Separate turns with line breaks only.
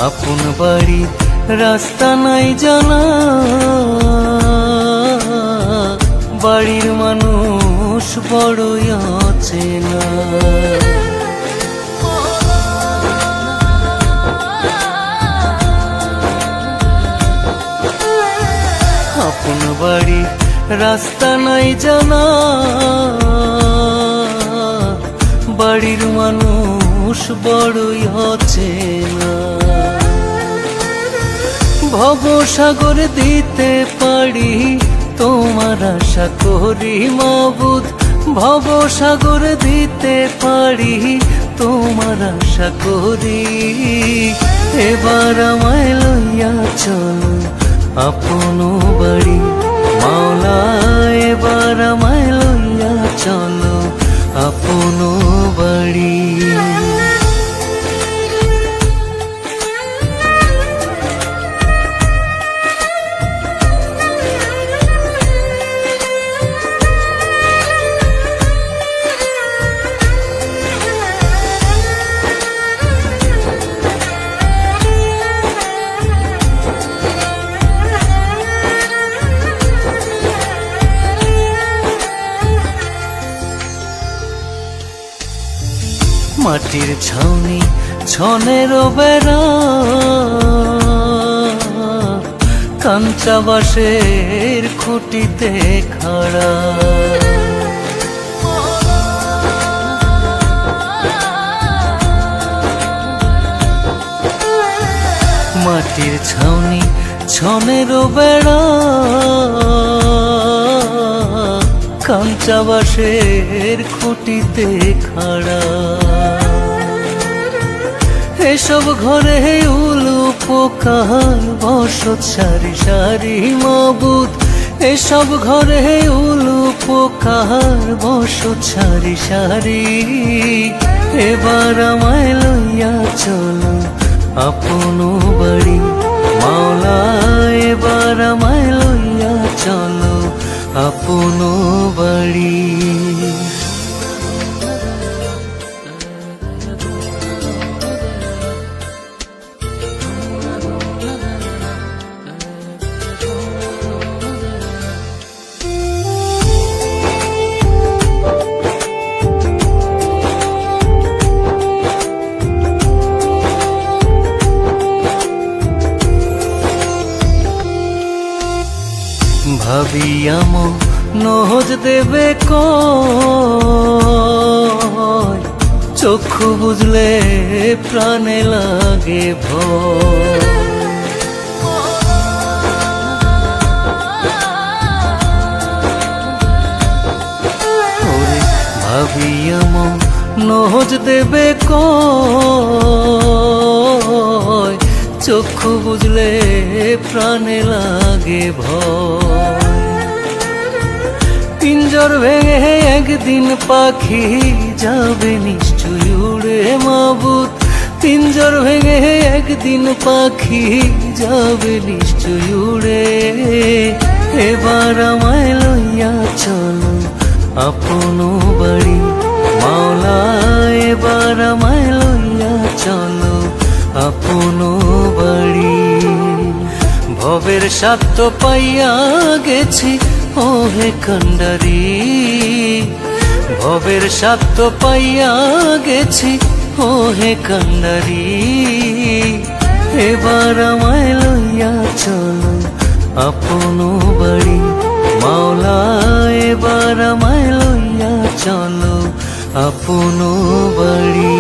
আপন বাড়ির রাস্তা নাই জানা, বাড়ির মানুষ বড়ই অচেনা। আপন বাড়ির রাস্তা নাই জানা, বাড়ির মানুষ বড়ই অচেনা। ভবসাগর দিতে পারি তোমার আশা করি মাবুদ, ভবসাগর দিতে পারি তোমার আশা করি। এবার আমায় লইয়া চলো আপন বাড়ি মাওলা, এবার আমায় লইয়া চলো আপন বাড়ি। মাটির ছাউনি ছনের বেড়া, কাঞ্চা বাঁশের খুঁটিতে খাড়া। মাটির ছাউনি ছনের বেড়া, কাঞ্চা বাঁশের খুঁটিতে খাড়া। এসব ঘরে উলু পোকার বসত সারি সারি মাবুদ, এসব ঘরে উলু পোকার বসত সারি সারি। এবার আমায় লইয়া চলো আপন বাড়ি মাওলা, এবার আমায় লইয়া চলো আপন বাড়ি। ভাবিয়া নহজ দেবে কয়, চক্ষু বুঝলে প্রাণে লাগে ভয়। ভাবিয়া নহজ দেবে কয়, চক্ষু বুঝলে প্রাণে লাগে ভয়। পিঞ্জর ভেঙে একদিন পাখি যাবে নিশ্চয় উড়ে মাবুদ, পিঞ্জর ভেঙে একদিন পাখি যাবে নিশ্চয় উড়ে। এবার আমায় লইয়া চলো আপন বাড়ি মাওলা, এবার আমায় লইয়া চলো আপন বাড়ি। ভবের স্বার্থ পাইয়া গেছি ওহে কান্ডারি, ভবের স্বার্থ পাইয়া গেছি ওহে কান্ডারি। এবার আমায় লইয়া চলো আপন বাড়ি মাওলা, এবার আমায় লইয়া চলো আপন বাড়ি।